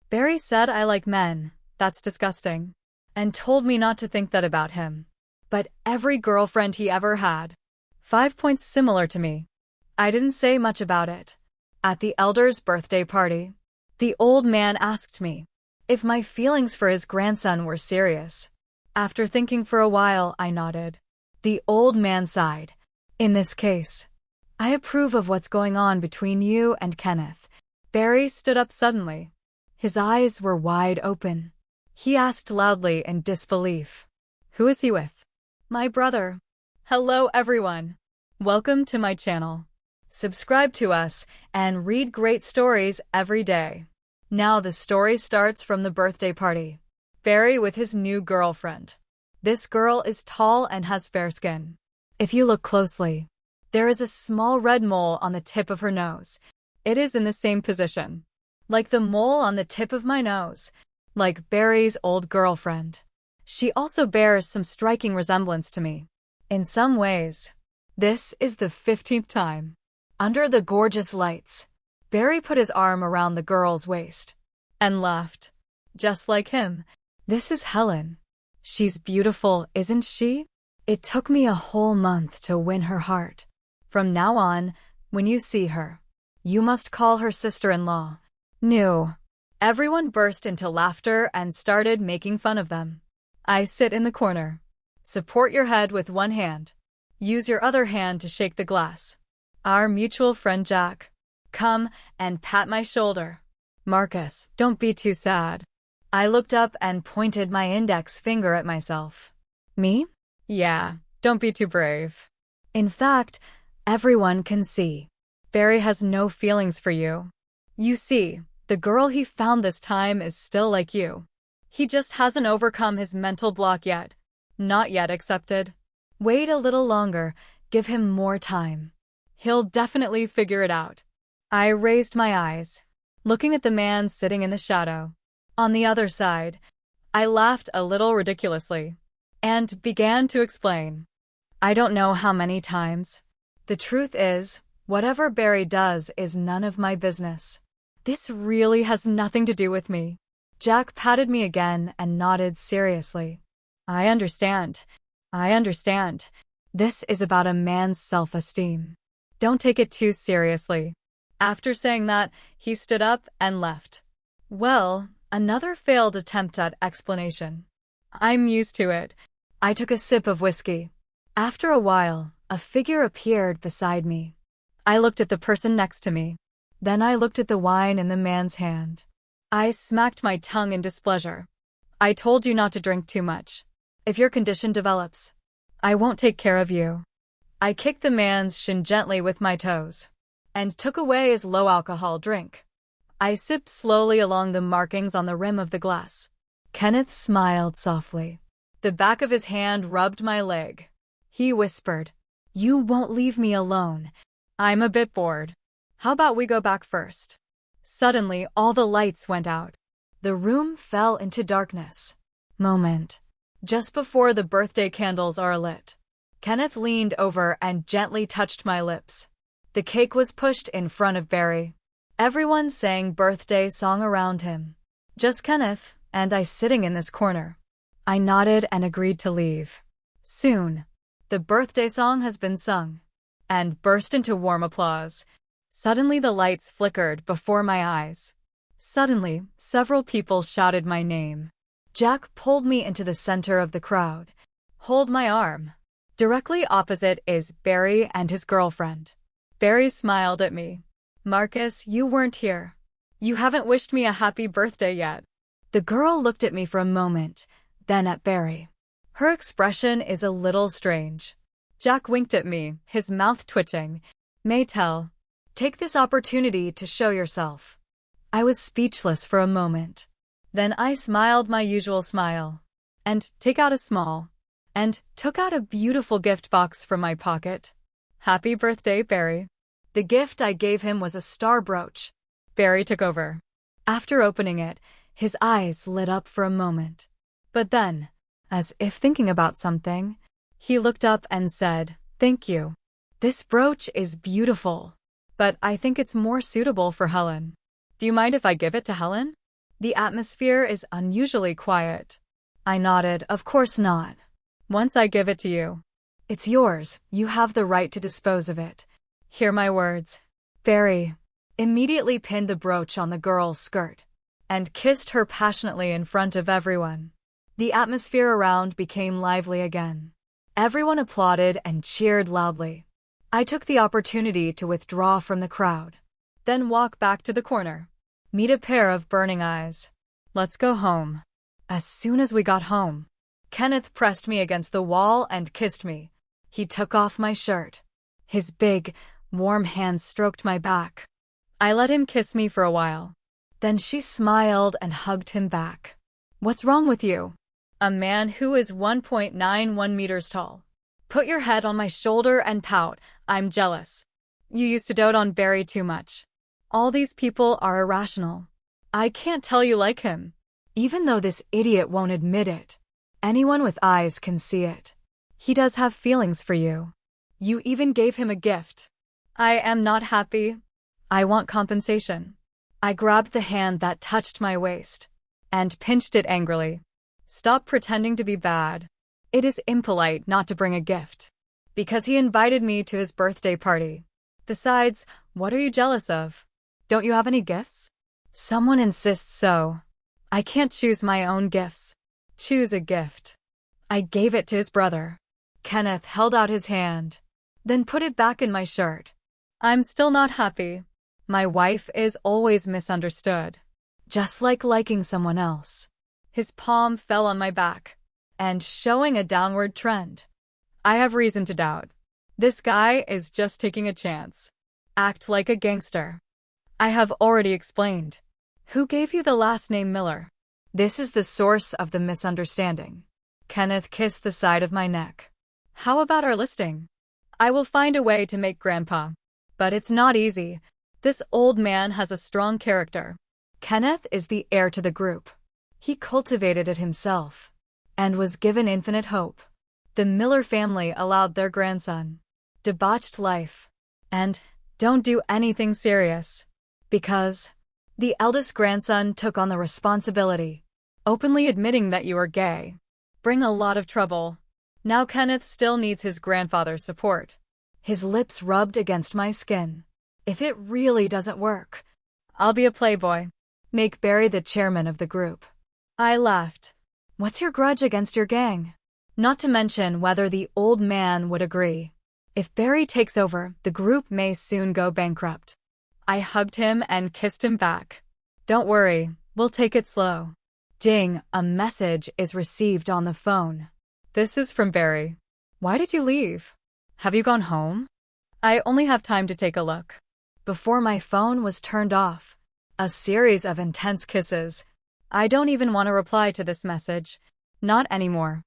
Barry said I like men, that's disgusting, and told me not to think that about him. But every girlfriend he ever had. 5 points similar to me. I didn't say much about it. At the elder's birthday party, the old man asked me if my feelings for his grandson were serious. After thinking for a while, I nodded. The old man sighed. In this case, I approve of what's going on between you and Kenneth. Barry stood up suddenly. His eyes were wide open. He asked loudly in disbelief, "Who is he with?" "My brother." Hello everyone. Welcome to my channel. Subscribe to us and read great stories every day. Now the story starts from the birthday party. Barry with his new girlfriend. This girl is tall and has fair skin. If you look closely, there is a small red mole on the tip of her nose. It is in the same position, like the mole on the tip of my nose, like Barry's old girlfriend. She also bears some striking resemblance to me. In some ways, this is the 15th time. Under the gorgeous lights, Barry put his arm around the girl's waist and laughed. Just like him. This is Helen. She's beautiful, isn't she? It took me a whole month to win her heart. From now on, when you see her, you must call her sister-in-law. New. Everyone burst into laughter and started making fun of them. I sit in the corner. Support your head with one hand. Use your other hand to shake the glass. Our mutual friend Jack. Come and pat my shoulder. Marcus, don't be too sad. I looked up and pointed my index finger at myself. Me? Yeah, don't be too brave. In fact, everyone can see. Barry has no feelings for you. You see, the girl he found this time is still like you. He just hasn't overcome his mental block yet. Not yet accepted. Wait a little longer, give him more time. He'll definitely figure it out. I raised my eyes, looking at the man sitting in the shadow. On the other side, I laughed a little ridiculously and began to explain. I don't know how many times. The truth is, whatever Barry does is none of my business. This really has nothing to do with me. Jack patted me again and nodded seriously. I understand. This is about a man's self-esteem. Don't take it too seriously. After saying that, he stood up and left. Well, another failed attempt at explanation. I'm used to it. I took a sip of whiskey. After a while, a figure appeared beside me. I looked at the person next to me. Then I looked at the wine in the man's hand. I smacked my tongue in displeasure. I told you not to drink too much. If your condition develops, I won't take care of you. I kicked the man's shin gently with my toes and took away his low-alcohol drink. I sipped slowly along the markings on the rim of the glass. Kenneth smiled softly. The back of his hand rubbed my leg. He whispered, "You won't leave me alone. I'm a bit bored. How about we go back first?" Suddenly, all the lights went out. The room fell into darkness. Moment. Just before the birthday candles are lit, Kenneth leaned over and gently touched my lips. The cake was pushed in front of Barry. Everyone sang birthday song around him. Just Kenneth and I sitting in this corner. I nodded and agreed to leave. Soon, the birthday song has been sung and burst into warm applause. Suddenly the lights flickered before my eyes. Suddenly, several people shouted my name. Jack pulled me into the center of the crowd. Hold my arm. Directly opposite is Barry and his girlfriend. Barry smiled at me. Marcus, you weren't here. You haven't wished me a happy birthday yet. The girl looked at me for a moment, then at Barry. Her expression is a little strange. Jack winked at me, his mouth twitching. Maytel, take this opportunity to show yourself. I was speechless for a moment. Then I smiled my usual smile and took out a beautiful gift box from my pocket. Happy birthday, Barry. The gift I gave him was a star brooch. Barry took over. After opening it, his eyes lit up for a moment. But then, as if thinking about something, he looked up and said, "Thank you. This brooch is beautiful, but I think it's more suitable for Helen. Do you mind if I give it to Helen?" The atmosphere is unusually quiet. I nodded, of course not. Once I give it to you, it's yours. You have the right to dispose of it. Hear my words. Barry immediately pinned the brooch on the girl's skirt and kissed her passionately in front of everyone. The atmosphere around became lively again. Everyone applauded and cheered loudly. I took the opportunity to withdraw from the crowd, then walk back to the corner, meet a pair of burning eyes. Let's go home. As soon as we got home, Kenneth pressed me against the wall and kissed me. He took off my shirt. His big, warm hands stroked my back. I let him kiss me for a while. Then she smiled and hugged him back. What's wrong with you? A man who is 1.91 meters tall. Put your head on my shoulder and pout. I'm jealous. You used to dote on Barry too much. All these people are irrational. I can't tell you like him. Even though this idiot won't admit it, anyone with eyes can see it. He does have feelings for you. You even gave him a gift. I am not happy. I want compensation. I grabbed the hand that touched my waist and pinched it angrily. Stop pretending to be bad. It is impolite not to bring a gift, because he invited me to his birthday party. Besides, what are you jealous of? Don't you have any gifts? Someone insists so. I can't choose my own gifts. Choose a gift. I gave it to his brother. Kenneth held out his hand, then put it back in my shirt. I'm still not happy. My wife is always misunderstood. Just like liking someone else. His palm fell on my back, and showing a downward trend. I have reason to doubt. This guy is just taking a chance. Act like a gangster. I have already explained. Who gave you the last name Miller? This is the source of the misunderstanding. Kenneth kissed the side of my neck. How about our listing? I will find a way to make Grandpa. But it's not easy. This old man has a strong character. Kenneth is the heir to the group. He cultivated it himself and was given infinite hope. The Miller family allowed their grandson debauched life and don't do anything serious because the eldest grandson took on the responsibility, openly admitting that you are gay. Bring a lot of trouble. Now Kenneth still needs his grandfather's support. His lips rubbed against my skin. If it really doesn't work, I'll be a playboy. Make Barry the chairman of the group. I laughed. What's your grudge against your gang? Not to mention whether the old man would agree. If Barry takes over, the group may soon go bankrupt. I hugged him and kissed him back. Don't worry, we'll take it slow. Ding, a message is received on the phone. This is from Barry. Why did you leave? Have you gone home? I only have time to take a look. Before my phone was turned off, a series of intense kisses. I don't even want to reply to this message. Not anymore.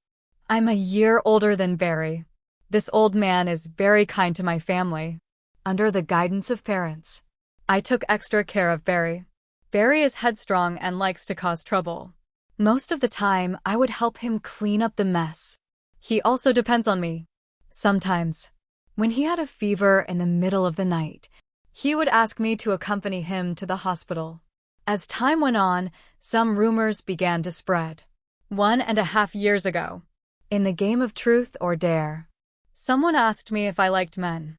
I'm a year older than Barry. This old man is very kind to my family. Under the guidance of parents, I took extra care of Barry. Barry is headstrong and likes to cause trouble. Most of the time, I would help him clean up the mess. He also depends on me. Sometimes, when he had a fever in the middle of the night, he would ask me to accompany him to the hospital. As time went on, some rumors began to spread. 1.5 years ago, in the game of Truth or Dare, someone asked me if I liked men.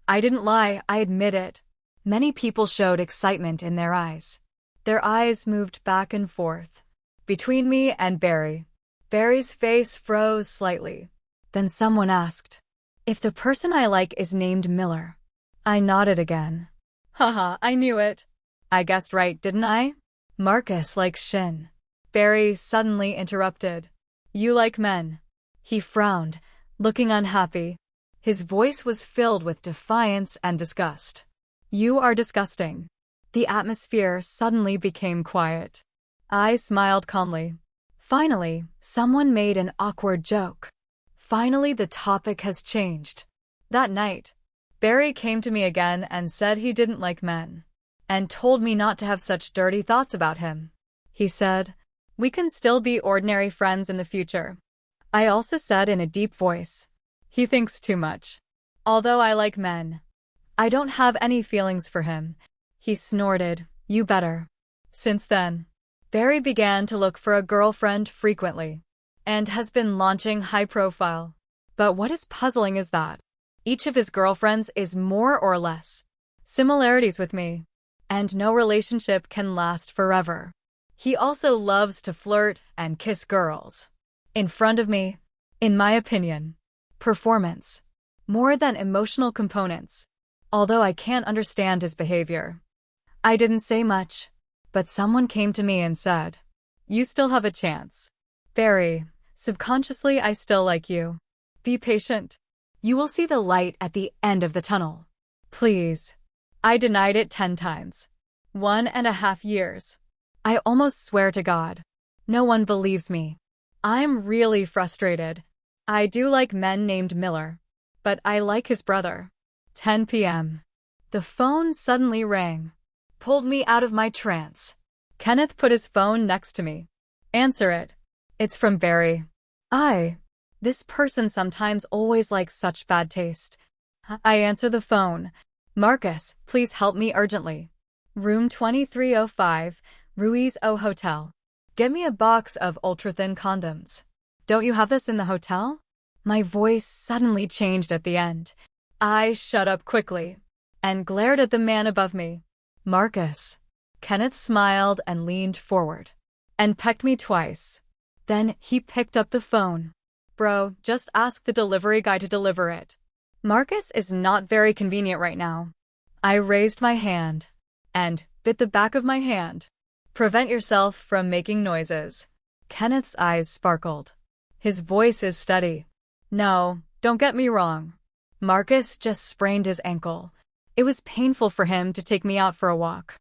I didn't lie, I admit it. Many people showed excitement in their eyes. Their eyes moved back and forth between me and Barry. Barry's face froze slightly. Then someone asked, if the person I like is named Miller. I nodded again. Haha, I knew it. I guessed right, didn't I? Marcus likes Shin. Barry suddenly interrupted. You like men. He frowned, looking unhappy. His voice was filled with defiance and disgust. You are disgusting. The atmosphere suddenly became quiet. I smiled calmly. Finally, someone made an awkward joke. Finally, the topic has changed. That night, Barry came to me again and said he didn't like men, and told me not to have such dirty thoughts about him. He said, we can still be ordinary friends in the future. I also said in a deep voice, he thinks too much. Although I like men, I don't have any feelings for him. He snorted, you better. Since then, Barry began to look for a girlfriend frequently and has been launching high profile. But what is puzzling is that each of his girlfriends is more or less similarities with me, and no relationship can last forever. He also loves to flirt and kiss girls in front of me. In my opinion, performance more than emotional components. Although I can't understand his behavior. I didn't say much, but someone came to me and said, "You still have a chance. Barry, subconsciously I still like you. Be patient. You will see the light at the end of the tunnel. Please." I denied it 10 times. 1.5 years. I almost swear to God. No one believes me. I'm really frustrated. I do like men named Miller, but I like his brother. 10 p.m. The phone suddenly rang. Pulled me out of my trance. Kenneth put his phone next to me. "Answer it. It's from Barry." This person sometimes always likes such bad taste. I answer the phone. "Marcus, please help me urgently. Room 2305, Ruiz O Hotel. Get me a box of ultra-thin condoms. Don't you have this in the hotel?" My voice suddenly changed at the end. I shut up quickly and glared at the man above me. "Marcus." Kenneth smiled and leaned forward and pecked me twice. Then he picked up the phone. "Bro, just ask the delivery guy to deliver it. Marcus is not very convenient right now." I raised my hand and bit the back of my hand. "Prevent yourself from making noises." Kenneth's eyes sparkled. His voice is steady. "No, don't get me wrong. Marcus just sprained his ankle. It was painful for him to take me out for a walk.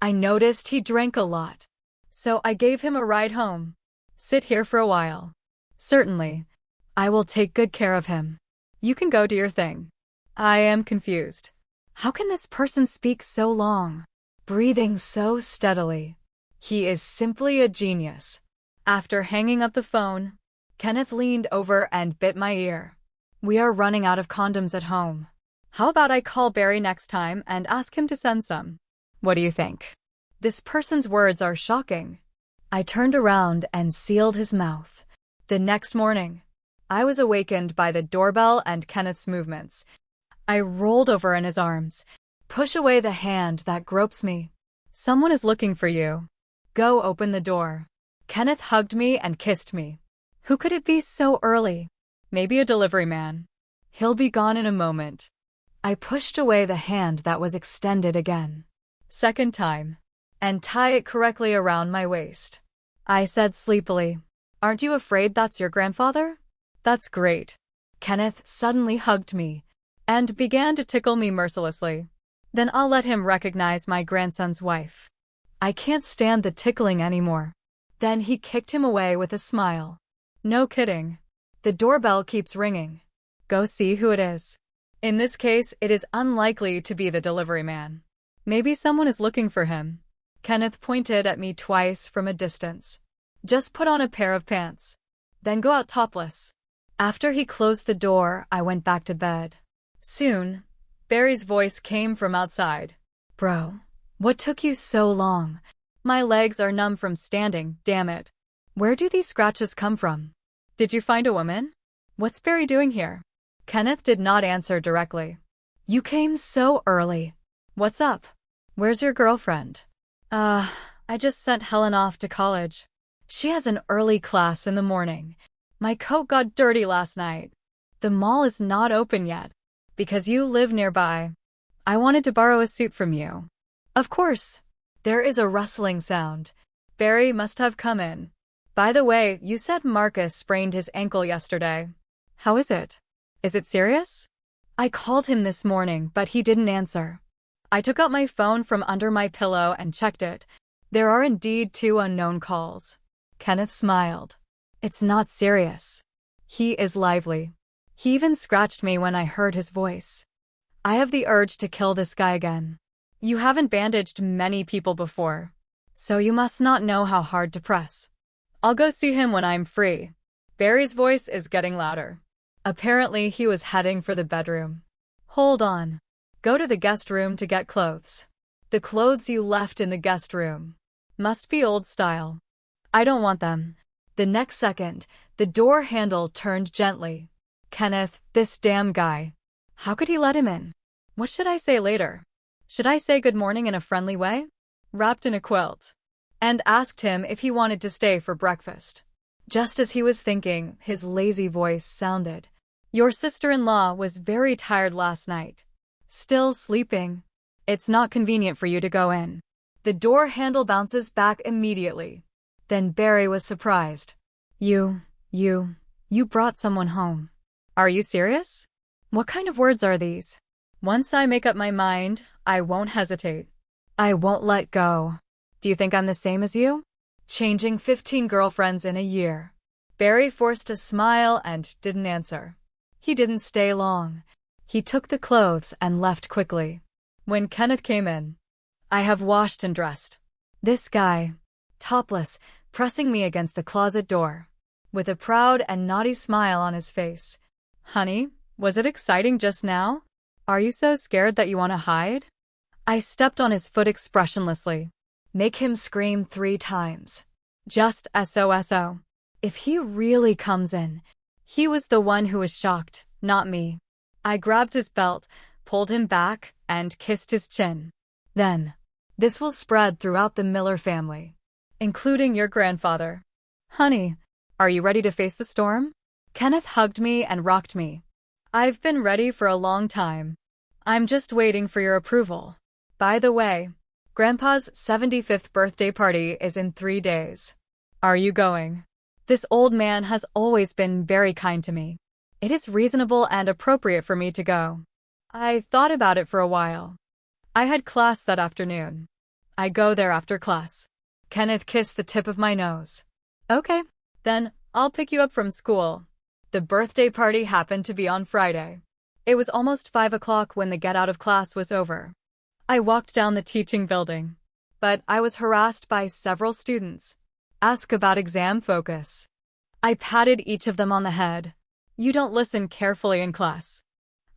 I noticed he drank a lot, so I gave him a ride home. Sit here for a while." "Certainly. I will take good care of him. You can go do your thing." I am confused. How can this person speak so long, breathing so steadily? He is simply a genius. After hanging up the phone, Kenneth leaned over and bit my ear. "We are running out of condoms at home. How about I call Barry next time and ask him to send some? What do you think?" This person's words are shocking. I turned around and sealed his mouth. The next morning, I was awakened by the doorbell and Kenneth's movements. I rolled over in his arms. "Push away the hand that gropes me. Someone is looking for you. Go open the door." Kenneth hugged me and kissed me. Who could it be so early? Maybe a delivery man. He'll be gone in a moment. I pushed away the hand that was extended again. Second time. "And tie it correctly around my waist." I said sleepily. "Aren't you afraid that's your grandfather?" "That's great." Kenneth suddenly hugged me and began to tickle me mercilessly. "Then I'll let him recognize my grandson's wife. I can't stand the tickling anymore." Then he kicked him away with a smile. "No kidding. The doorbell keeps ringing. Go see who it is." In this case, it is unlikely to be the delivery man. Maybe someone is looking for him. Kenneth pointed at me twice from a distance. "Just put on a pair of pants. Then go out topless." After he closed the door, I went back to bed. Soon, Barry's voice came from outside. "Bro, what took you so long? My legs are numb from standing, damn it. Where do these scratches come from? Did you find a woman? What's Barry doing here?" Kenneth did not answer directly. "You came so early. What's up? Where's your girlfriend?" I just sent Helen off to college. She has an early class in the morning. My coat got dirty last night. The mall is not open yet. Because you live nearby, I wanted to borrow a suit from you." Of course. There is a rustling sound. Barry must have come in. "By the way, you said Marcus sprained his ankle yesterday. How is it? Is it serious?" "I called him this morning, but he didn't answer. I took out my phone from under my pillow and checked it. There are indeed 2 unknown calls." Kenneth smiled. "It's not serious. He is lively. He even scratched me when I heard his voice. I have the urge to kill this guy again. You haven't bandaged many people before, so you must not know how hard to press. I'll go see him when I'm free." Barry's voice is getting louder. Apparently, he was heading for the bedroom. "Hold on. Go to the guest room to get clothes. The clothes you left in the guest room. Must be old style. I don't want them. The next second, the door handle turned gently. Kenneth, this damn guy. How could he let him in? What should I say later? Should I say good morning in a friendly way? Wrapped in a quilt. And asked him if he wanted to stay for breakfast. Just as he was thinking, his lazy voice sounded. Your sister-in-law was very tired last night. Still sleeping. It's not convenient for you to go in. The door handle bounces back immediately. Then Barry was surprised. You brought someone home. Are you serious? What kind of words are these? Once I make up my mind, I won't hesitate. I won't let go. Do you think I'm the same as you? Changing 15 girlfriends in a year. Barry forced a smile and didn't answer. He didn't stay long. He took the clothes and left quickly. When Kenneth came in, I have washed and dressed. This guy, topless, pressing me against the closet door, with a proud and naughty smile on his face. Honey, was it exciting just now? Are you so scared that you want to hide? I stepped on his foot expressionlessly. Make him scream 3 times. Just SOSO. If he really comes in. He was the one who was shocked, not me. I grabbed his belt, pulled him back, and kissed his chin. Then, this will spread throughout the Miller family, including your grandfather. Honey, are you ready to face the storm? Kenneth hugged me and rocked me. I've been ready for a long time. I'm just waiting for your approval. By the way, Grandpa's 75th birthday party is in 3 days. Are you going? This old man has always been very kind to me. It is reasonable and appropriate for me to go. I thought about it for a while. I had class that afternoon. I go there after class. Kenneth kissed the tip of my nose. Okay, then I'll pick you up from school. The birthday party happened to be on Friday. It was almost 5 o'clock when the get out of class was over. I walked down the teaching building, but I was harassed by several students. Ask about exam focus. I patted each of them on the head. You don't listen carefully in class.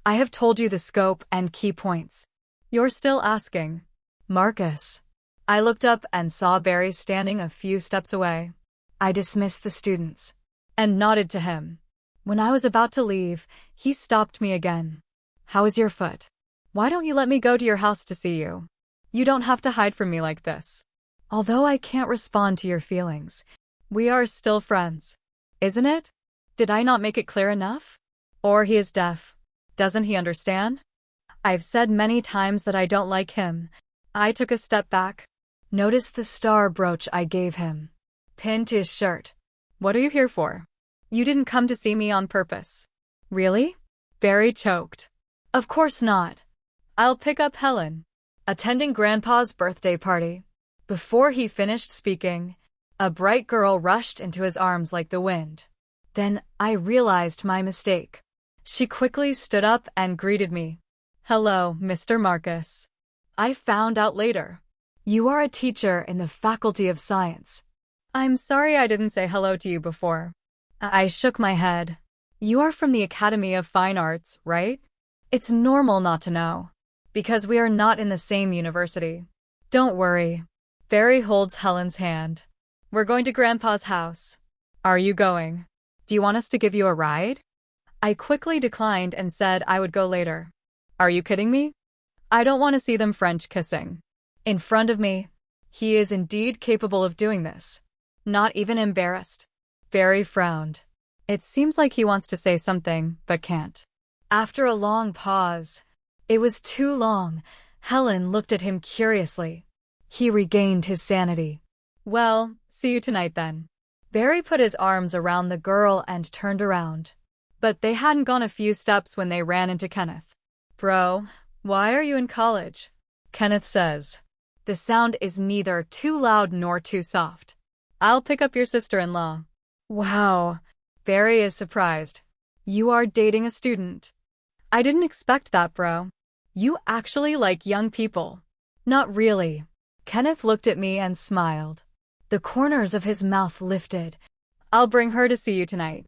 I have told you the scope and key points. You're still asking. Marcus. I looked up and saw Barry standing a few steps away. I dismissed the students and nodded to him. When I was about to leave, he stopped me again. How is your foot? Why don't you let me go to your house to see you? You don't have to hide from me like this. Although I can't respond to your feelings, we are still friends. Isn't it? Did I not make it clear enough? Or he is deaf. Doesn't he understand? I've said many times that I don't like him. I took a step back. Notice the star brooch I gave him. Pinned to his shirt. What are you here for? You didn't come to see me on purpose. Really? Barry choked. Of course not. I'll pick up Helen. Attending Grandpa's birthday party. Before he finished speaking, a bright girl rushed into his arms like the wind. Then I realized my mistake. She quickly stood up and greeted me. Hello, Mr. Marcus. I found out later. You are a teacher in the Faculty of Science. I'm sorry I didn't say hello to you before. I shook my head. You are from the Academy of Fine Arts, right? It's normal not to know. Because we are not in the same university. Don't worry. Barry holds Helen's hand. We're going to Grandpa's house. Are you going? Do you want us to give you a ride? I quickly declined and said I would go later. Are you kidding me? I don't want to see them French kissing. In front of me. He is indeed capable of doing this. Not even embarrassed. Barry frowned. It seems like he wants to say something, but can't. After a long pause, it was too long, Helen looked at him curiously. He regained his sanity. Well, see you tonight then. Barry put his arms around the girl and turned around. But they hadn't gone a few steps when they ran into Kenneth. Bro, why are you in college? Kenneth says. The sound is neither too loud nor too soft. I'll pick up your sister-in-law. Wow. Barry is surprised. You are dating a student. I didn't expect that, bro. You actually like young people. Not really. Kenneth looked at me and smiled. The corners of his mouth lifted. I'll bring her to see you tonight.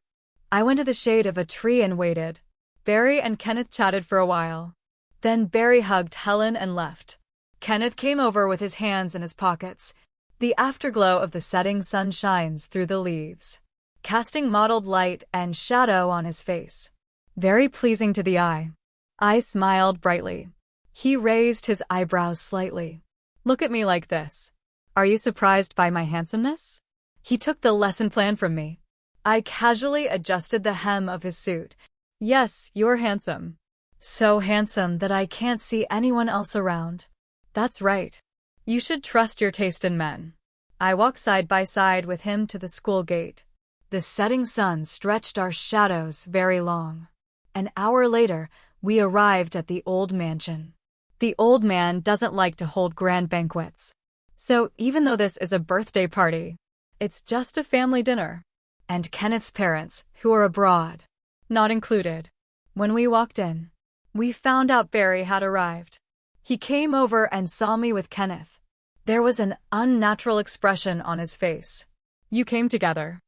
I went to the shade of a tree and waited. Barry and Kenneth chatted for a while. Then Barry hugged Helen and left. Kenneth came over with his hands in his pockets. The afterglow of the setting sun shines through the leaves, casting mottled light and shadow on his face. Very pleasing to the eye. I smiled brightly. He raised his eyebrows slightly. Look at me like this. Are you surprised by my handsomeness? He took the lesson plan from me. I casually adjusted the hem of his suit. Yes, you're handsome. So handsome that I can't see anyone else around. That's right. You should trust your taste in men. I walked side by side with him to the school gate. The setting sun stretched our shadows very long. An hour later, we arrived at the old mansion. The old man doesn't like to hold grand banquets. So even though this is a birthday party, it's just a family dinner. And Kenneth's parents, who are abroad, not included. When we walked in, we found out Barry had arrived. He came over and saw me with Kenneth. There was an unnatural expression on his face. You came together.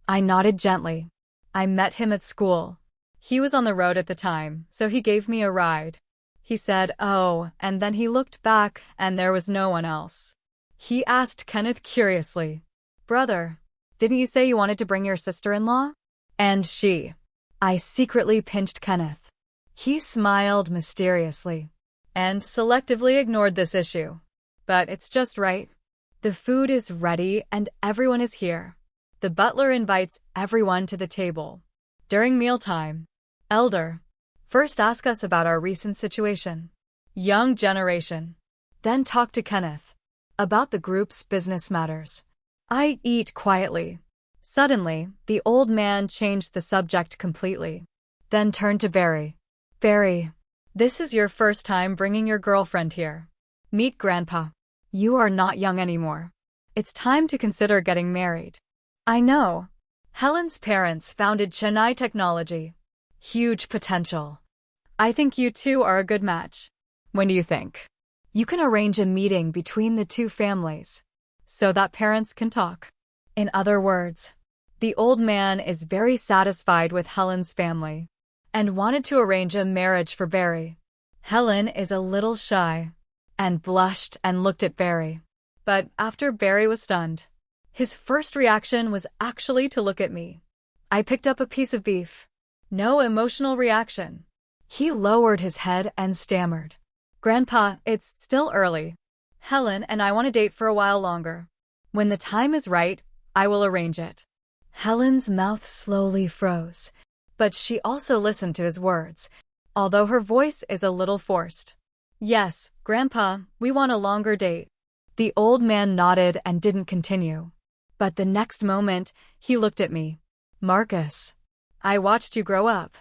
I nodded gently. I met him at school. He was on the road at the time, so he gave me a ride. He said, "Oh," and then he looked back and there was no one else. He asked Kenneth curiously, "Brother, didn't you say you wanted to bring your sister-in-law?" And she. I secretly pinched Kenneth. He smiled mysteriously and selectively ignored this issue. But it's just right. The food is ready and everyone is here. The butler invites everyone to the table. During mealtime, Elder, first ask us about our recent situation. Young generation. Then talk to Kenneth about the group's business matters. I eat quietly. Suddenly, the old man changed the subject completely. Then turned to Barry. Barry, this is your first time bringing your girlfriend here. Meet Grandpa. You are not young anymore. It's time to consider getting married. I know. Helen's parents founded Chennai Technology. Huge potential. I think you two are a good match. When do you think? You can arrange a meeting between the two families so that parents can talk. In other words, the old man is very satisfied with Helen's family and wanted to arrange a marriage for Barry. Helen is a little shy and blushed and looked at Barry. But after Barry was stunned, his first reaction was actually to look at me. I picked up a piece of beef. No emotional reaction. He lowered his head and stammered. Grandpa, it's still early. Helen and I want to date for a while longer. When the time is right, I will arrange it. Helen's mouth slowly froze, but she also listened to his words, although her voice is a little forced. Yes, Grandpa, we want a longer date. The old man nodded and didn't continue. But the next moment, he looked at me. Marcus, I watched you grow up.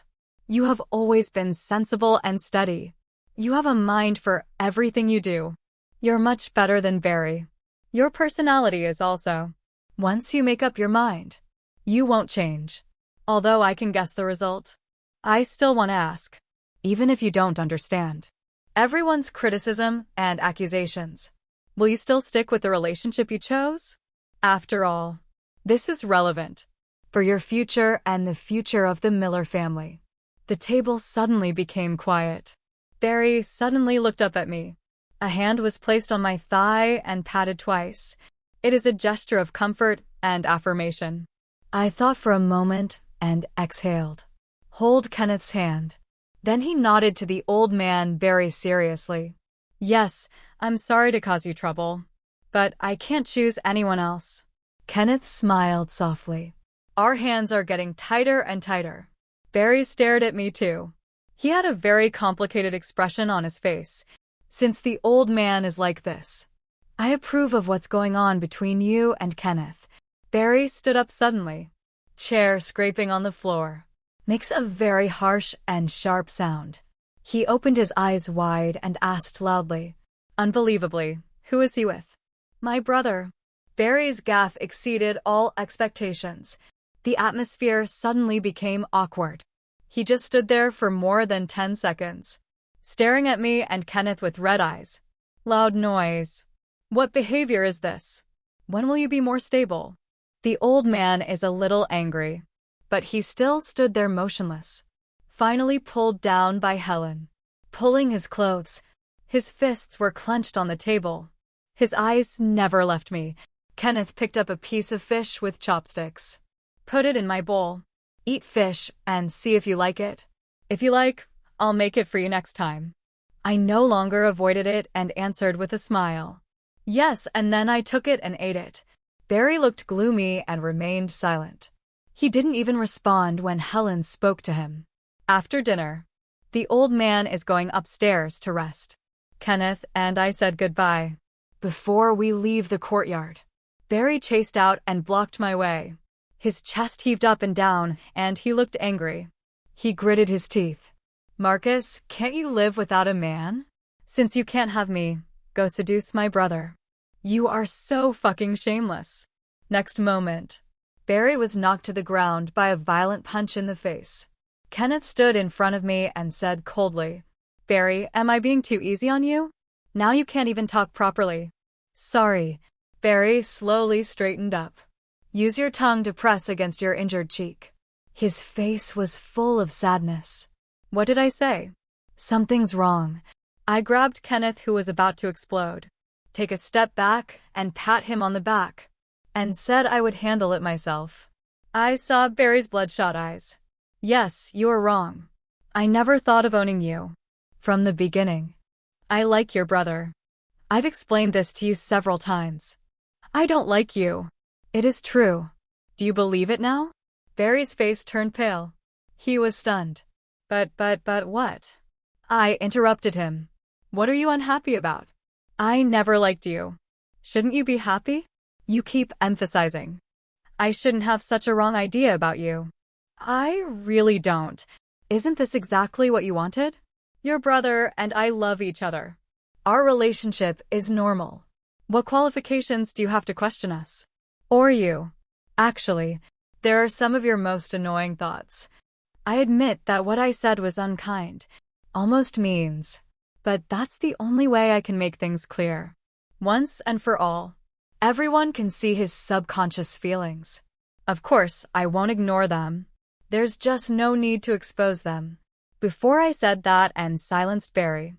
You have always been sensible and steady. You have a mind for everything you do. You're much better than Barry. Your personality is also. Once you make up your mind, you won't change. Although I can guess the result, I still want to ask, even if you don't understand everyone's criticism and accusations. Will you still stick with the relationship you chose? After all, this is relevant for your future and the future of the Miller family. The table suddenly became quiet. Barry suddenly looked up at me. A hand was placed on my thigh and patted twice. It is a gesture of comfort and affirmation. I thought for a moment and exhaled. Hold Kenneth's hand. Then he nodded to the old man very seriously. Yes, I'm sorry to cause you trouble, but I can't choose anyone else. Kenneth smiled softly. Our hands are getting tighter and tighter. Barry stared at me too. He had a very complicated expression on his face. Since the old man is like this, I approve of what's going on between you and Kenneth. Barry stood up suddenly. Chair scraping on the floor makes a very harsh and sharp sound. He opened his eyes wide and asked loudly, unbelievably, who is he with? My brother. Barry's gaffe exceeded all expectations. The atmosphere suddenly became awkward. He just stood there for more than 10 seconds, staring at me and Kenneth with red eyes. Loud noise. What behavior is this? When will you be more stable? The old man is a little angry, but he still stood there motionless, finally pulled down by Helen. Pulling his clothes, his fists were clenched on the table. His eyes never left me. Kenneth picked up a piece of fish with chopsticks. Put it in my bowl. Eat fish and see if you like it. If you like, I'll make it for you next time. I no longer avoided it and answered with a smile. Yes, and then I took it and ate it. Barry looked gloomy and remained silent. He didn't even respond when Helen spoke to him. After dinner, the old man is going upstairs to rest. Kenneth and I said goodbye. Before we leave the courtyard, Barry chased out and blocked my way. His chest heaved up and down, and he looked angry. He gritted his teeth. Marcus, can't you live without a man? Since you can't have me, go seduce my brother. You are so fucking shameless. Next moment, Barry was knocked to the ground by a violent punch in the face. Kenneth stood in front of me and said coldly, Barry, am I being too easy on you? Now you can't even talk properly. Sorry. Barry slowly straightened up. Use your tongue to press against your injured cheek. His face was full of sadness. What did I say? Something's wrong. I grabbed Kenneth, who was about to explode, take a step back and pat him on the back, and said I would handle it myself. I saw Barry's bloodshot eyes. Yes, you are wrong. I never thought of owning you. From the beginning. I like your brother. I've explained this to you several times. I don't like you. It is true. Do you believe it now? Barry's face turned pale. He was stunned. But what? I interrupted him. What are you unhappy about? I never liked you. Shouldn't you be happy? You keep emphasizing. I shouldn't have such a wrong idea about you. I really don't. Isn't this exactly what you wanted? Your brother and I love each other. Our relationship is normal. What qualifications do you have to question us? Or you? Actually, there are some of your most annoying thoughts. I admit that what I said was unkind, almost means, but that's the only way I can make things clear. Once and for all, everyone can see his subconscious feelings. Of course, I won't ignore them. There's just no need to expose them. Before I said that and silenced Barry,